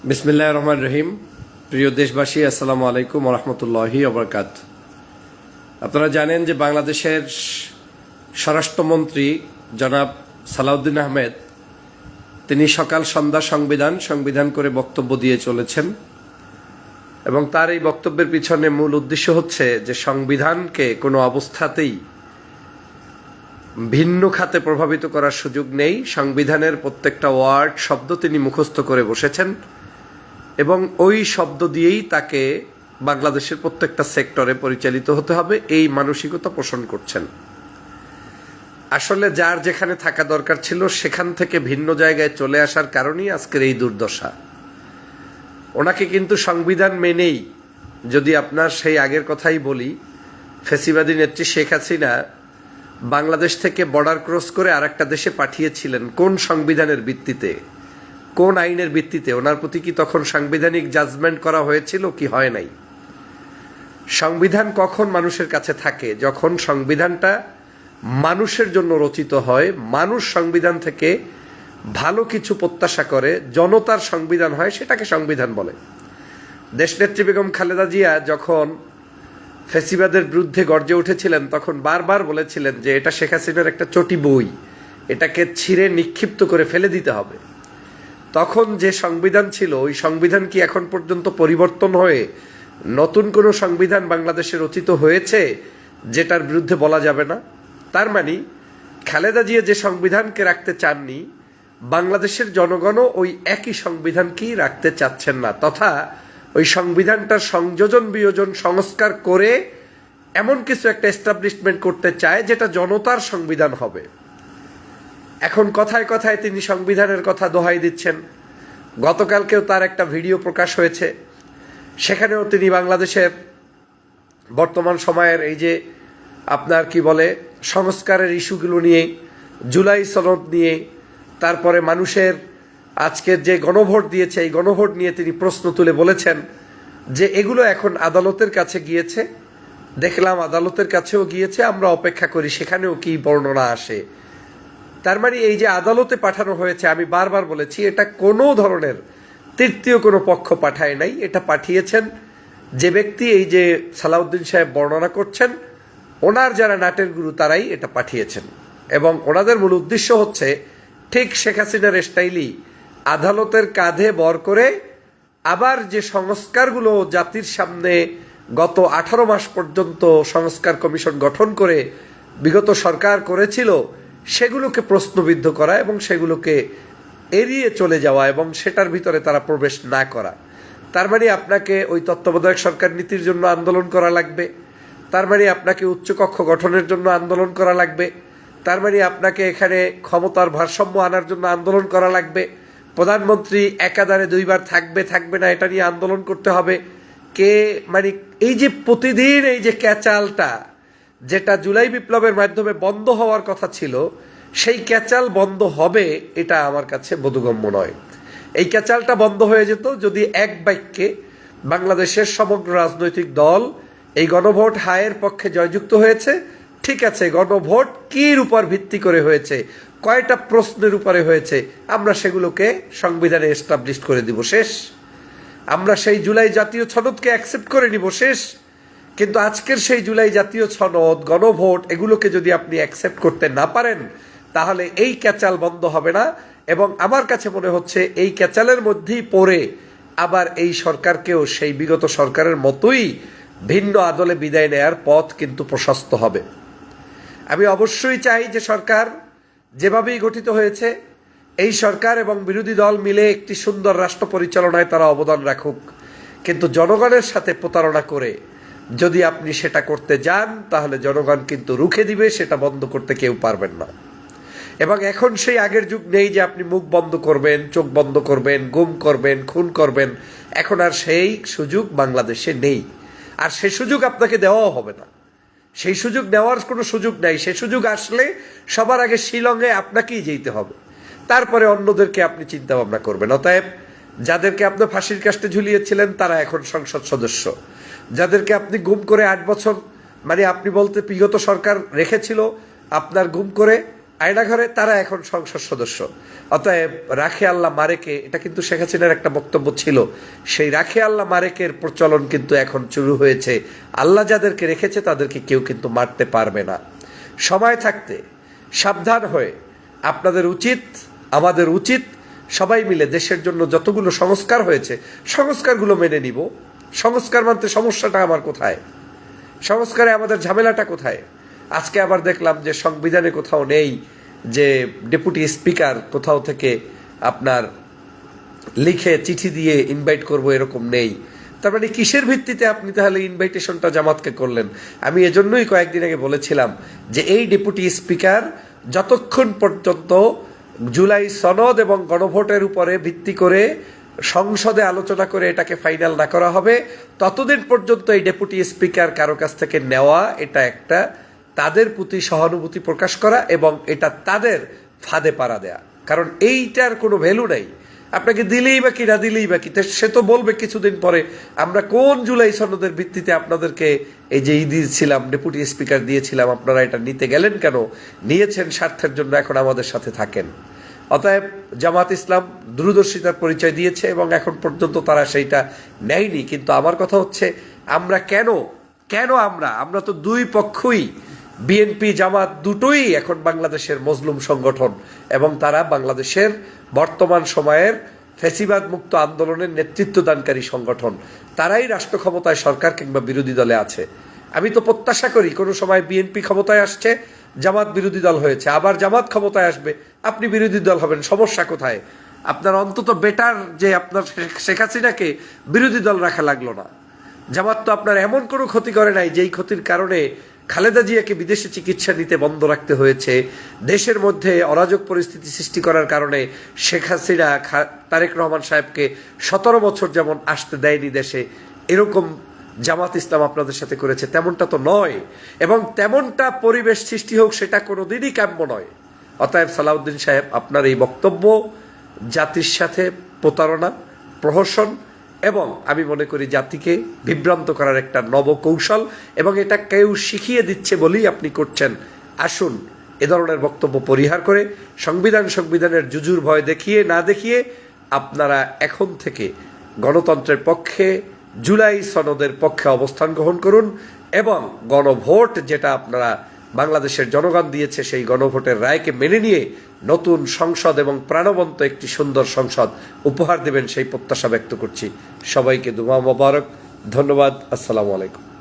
বিসমিল্লাহির রহমানির রহিম। প্রিয় দেশবাসী, আসসালামু আলাইকুম ওয়া রাহমাতুল্লাহি ওয়া বারাকাতুহু। আপনারা জানেন যে বাংলাদেশের স্বরাষ্ট্রমন্ত্রী জনাব সালাউদ্দিন আহমেদ তিনি সকাল সন্ধ্যা সংবিধান করে বক্তব্য দিয়ে চলেছেন এবং তার এই বক্তব্যের পিছনে মূল উদ্দেশ্য হচ্ছে যে সংবিধানকে কোনো অবস্থাতেই ভিন্ন খাতে প্রভাবিত করার সুযোগ নেই। সংবিধানের প্রত্যেকটা ওয়ার্ড শব্দ তিনি মুখস্থ করে বসেছেন এবং ওই শব্দ দিয়েই তাকে বাংলাদেশের প্রত্যেকটা সেক্টরে পরিচালিত হতে হবে, এই মানসিকতা পোষণ করছেন। আসলে যার যেখানে থাকা দরকার ছিল সেখান থেকে ভিন্ন জায়গায় চলে আসার কারণেই আজকের এই দুর্দশা। ওনাকে কিন্তু সংবিধান মেনেই, যদি আপনার সেই আগের কথাই বলি, ফ্যাসিবাদী নেত্রী শেখ হাসিনা বাংলাদেশ থেকে বর্ডার ক্রস করে আরেকটা দেশে পাঠিয়েছিলেন কোন সংবিধানের ভিত্তিতে, কোন আইনের ভিত্তিতে? ওনার প্রতি কি তখন সাংবিধানিক জাজমেন্ট করা হয়েছিল কি হয় নাই? সংবিধান কখন মানুষের কাছে থাকে? যখন সংবিধানটা মানুষের জন্য রচিত হয়, মানুষ সংবিধান থেকে ভালো কিছু প্রত্যাশা করে, জনতার সংবিধান হয়, সেটাকে সংবিধান বলে। দেশনেত্রী বেগম খালেদা জিয়া যখন ফ্যাসিবাদের বিরুদ্ধে গর্জে উঠেছিলেন তখন বারবার বলেছিলেন যে এটা শেখ হাসিনার একটা চটি বই, এটাকে ছিঁড়ে নিক্ষিপ্ত করে ফেলে দিতে হবে। তখন যে সংবিধান ছিল ওই সংবিধান কি এখন পর্যন্ত পরিবর্তন হয়ে নতুন কোনো সংবিধান বাংলাদেশে রচিত হয়েছে যেটার বিরুদ্ধে বলা যাবে না? তার মানে খালেদা জিয়া যে সংবিধানকে রাখতে চাননি, বাংলাদেশের জনগণও ওই একই সংবিধানকেই রাখতে চাচ্ছেন না, তথা ওই সংবিধানটার সংযোজন বিয়োজন সংস্কার করে এমন কিছু একটা এস্টাবলিশমেন্ট করতে চায় যেটা জনতার সংবিধান হবে। এখন কথায় কথায় তিনি সংবিধানের কথা দোহাই দিচ্ছেন। গতকালকেও তার একটা ভিডিও প্রকাশ হয়েছে, সেখানেও তিনি বাংলাদেশের বর্তমান সময়ের এই যে আপনার কি বলে সংস্কারের ইস্যুগুলো নিয়ে, জুলাই সনদ নিয়ে, তারপরে মানুষের আজকের যে গণভোট দিয়েছে এই গণভোট নিয়ে তিনি প্রশ্ন তুলে বলেছেন যে এগুলো এখন আদালতের কাছে গিয়েছে। দেখলাম আদালতের কাছেও গিয়েছে, আমরা অপেক্ষা করি সেখানেও কি বর্ণনা আসে। তার মানে এই যে আদালতে পাঠানো হয়েছে, আমি বারবার বলেছি এটা কোনো ধরনের তৃতীয় কোনো পক্ষ পাঠায় নাই, এটা পাঠিয়েছেন যে ব্যক্তি এই যে সালাউদ্দিন সাহেব বর্ণনা করছেন, ওনার যারা নাটের গুরু তারাই এটা পাঠিয়েছেন। এবং ওনাদের মূল উদ্দেশ্য হচ্ছে ঠিক শেখ হাসিনার স্টাইলই আদালতের কাঁধে বর করে আবার যে সংস্কারগুলো জাতির সামনে গত 18 মাস পর্যন্ত সংস্কার কমিশন গঠন করে বিগত সরকার করেছিল সেগুলোকে প্রশ্নবিদ্ধ করা এবং সেগুলোকে এড়িয়ে চলে যাওয়া এবং সেটার ভিতরে তারা প্রবেশ না করা। তার মানে আপনাকে ওই তত্ত্বাবধায়ক সরকার নীতির জন্য আন্দোলন করা লাগবে, তার মানে আপনাকে উচ্চকক্ষ গঠনের জন্য আন্দোলন করা লাগবে, তার মানে আপনাকে এখানে ক্ষমতার ভারসাম্য আনার জন্য আন্দোলন করা লাগবে, প্রধানমন্ত্রী একাধারে 2 বার থাকবে থাকবে না এটা নিয়ে আন্দোলন করতে হবে। মানে এই যে প্রতিদিন এই যে ক্যাচালটা যেটা জুলাই বিপ্লবের মাধ্যমে বন্ধ হওয়ার কথা ছিল, সেই ক্যাচাল বন্ধ হবে এটা আমার কাছে বোধগম্য নয়। এই ক্যাচালটা বন্ধ হয়ে যেত যদি এক বাক্যে বাংলাদেশের সমগ্র রাজনৈতিক দল এই গণভোট হায়ের পক্ষে জয়যুক্ত হয়েছে। ঠিক আছে, গণভোট কির উপর ভিত্তি করে হয়েছে, কয়টা প্রশ্নের উপরে হয়েছে, আমরা সেগুলোকে সংবিধানে এস্টাবলিশ করে দিব, শেষ। আমরা সেই জুলাই জাতীয় সনদকে অ্যাকসেপ্ট করে নিব, শেষ। কিন্তু আজকের সেই জুলাই জাতীয় সনদ, গণভোট, এগুলোকে যদি আপনি অ্যাকসেপ্ট করতে না পারেন তাহলে এই ক্যাচাল বন্ধ হবে না। এবং আমার কাছে মনে হচ্ছে এই ক্যাচালের মধ্যেই পড়ে আবার এই সরকারকেও সেই বিগত সরকারের মতোই ভিন্ন আদলে বিদায় নেয়ার পথ কিন্তু প্রশস্ত হবে। আমি অবশ্যই চাই যে সরকার যেভাবেই গঠিত হয়েছে এই সরকার এবং বিরোধী দল মিলে একটি সুন্দর রাষ্ট্র পরিচালনায় তারা অবদান রাখুক, কিন্তু জনগণের সাথে প্রতারণা করে যদি আপনি সেটা করতে যান তাহলে জনগণ কিন্তু রুখে দিবে, সেটা বন্ধ করতে কেউ পারবেন না। এবং এখন সেই আগের যুগ নেই যে আপনি মুখ বন্ধ করবেন, চোখ বন্ধ করবেন, গুম করবেন, খুন করবেন। এখন আর সেই সুযোগ বাংলাদেশে নেই, আর সেই সুযোগ আপনাকে দেওয়াও হবে না। সেই সুযোগ নেওয়ার কোনো সুযোগ নাই। সেই সুযোগ আসলে সবার আগে শিলংয়ে আপনাকেই যেতে হবে, তারপরে অন্যদেরকে আপনি চিন্তা ভাবনা করবেন। অতএব যাদেরকে আপনি ফাঁসির কাস্টে ঝুলিয়েছিলেন তারা এখন সংসদ সদস্য, যাদেরকে আপনি গুম করে 8 বছর, মানে আপনি বলতে বিগত সরকার রেখেছিল আপনার গুম করে আয়নাঘরে, তারা এখন সংসদ সদস্য। অতএব রাখে আল্লাহ মারেকে, এটা কিন্তু শেখ হাসিনার একটা বক্তব্য ছিল, সেই রাখে আল্লাহ মারেকের প্রচলন কিন্তু এখন শুরু হয়েছে। আল্লাহ যাদেরকে রেখেছে তাদেরকে কেউ কিন্তু মারতে পারবে না। সময় থাকতে সাবধান হয়ে আপনাদের উচিত, আমাদের উচিত সবাই মিলে দেশের জন্য যতগুলো সংস্কার হয়েছে সংস্কারগুলো মেনে নিব। সংস্কার মানতে সমস্যাটা আমার কোথায়? সংস্কারে আমাদের ঝামেলাটা কোথায়? আজকে আবার দেখলাম যে সংবিধানে কোথাও নেই যে ডেপুটি স্পিকার কোথাও থেকে আপনার লিখে চিঠি দিয়ে ইনভাইট করব, এরকম নেই। তার মানে কিসের ভিত্তিতে আপনি তাহলে ইনভাইটেশনটা জামাতকে করলেন? আমি এজন্যই কয়েকদিন আগে বলেছিলাম যে এই ডেপুটি স্পিকার যতক্ষণ পর্যন্ত জুলাই সনদ এবং গণভোটের উপরে ভিত্তি করে সংসদে আলোচনা করে এটাকে ফাইনাল না করা হবে, ততদিন পর্যন্ত এই ডেপুটি স্পিকার কারো কাছ থেকে নেওয়া, এটা একটা তাদের প্রতি সহানুভূতি প্রকাশ করা এবং এটা তাদের ফাঁদে পাড়া দেয়া। কারণ এইটার কোনো ভ্যালু নাই। আপনাকে দিলেই বা কি না দিলেই বা কি, সে তো বলবে কিছুদিন পরে আমরা কোন জুলাই সনদের ভিত্তিতে আপনাদেরকে এই যে দিয়েছিলাম, ডেপুটি স্পিকার দিয়েছিলাম, আপনারা এটা নিতে গেলেন কেন? নিয়েছেন স্বার্থের জন্য, এখন আমাদের সাথে থাকেন। অতএব জামাত ইসলাম দূরদর্শিতার পরিচয় দিয়েছে এবং এখন পর্যন্ত তারা সেইটা নেয়নি। কিন্তু আমার কথা হচ্ছে আমরা কেন আমরা তো দুই পক্ষই, বিএনপি জামাত দুটোই এখন বাংলাদেশের মজলুম সংগঠন এবং তারা বাংলাদেশের বর্তমান সময়ের ফ্যাসিবাদ মুক্ত আন্দোলনের নেতৃত্বদানকারী সংগঠন। তারাই রাষ্ট্র ক্ষমতায়, সরকার কিংবা বিরোধী দলে আছে। আমি তো প্রত্যাশা করি কোনো সময় বিএনপি ক্ষমতায় আসছে, জামাত বিরোধী দল হয়েছে, আবার জামাত ক্ষমতায় আসবে, আপনি বিরোধী দল হবেন। সমস্যা কোথায়? আপনার অন্তত বেটার যে আপনার শেখ হাসিনাকে বিরোধী দল রাখা লাগলো না। জামাত তো আপনার এমন কোনো ক্ষতি করে নাই যেই ক্ষতির কারণে খালেদা জিয়াকে বিদেশে চিকিৎসা নিতে বন্ধ রাখতে হয়েছে। দেশের মধ্যে অরাজক পরিস্থিতি সৃষ্টি করার কারণে শেখ হাসিনা তারেক রহমান সাহেবকে 17 বছর যেমন আসতে দেয়নি দেশে, এরকম জামাত ইসলাম আপনাদের সাথে করেছে, তেমনটা তো নয়। এবং তেমনটা পরিবেশ সৃষ্টি হোক সেটা কোনোদিনই কাম্য নয়। অতএব সালাউদ্দিন সাহেব, আপনার এই বক্তব্য জাতির সাথে প্রতারণা, প্রহসন এবং আমি মনে করি জাতিকে বিভ্রান্ত করার একটা নবকৌশল, এবং এটা কেউ শিখিয়ে দিচ্ছে বলেই আপনি করছেন। আসুন এ ধরনের বক্তব্য পরিহার করে সংবিধানের জুজুর ভয় দেখিয়ে না দেখিয়ে আপনারা এখন থেকে গণতন্ত্রের পক্ষে, জুলাই সনদের পক্ষে অবস্থান গ্রহণ করুন এবং গণভোট যেটা আপনারা বাংলাদেশের জনগণ দিয়েছে সেই গণভোটের রায়কে মেনে নিয়ে নতুন সংসদ এবং প্রাণবন্ত একটি সুন্দর সংসদ উপহার দেবেন সেই প্রত্যাশা ব্যক্ত করছি। সবাইকে দুমা মোবারক, ধন্যবাদ, আসসালামু আলাইকুম।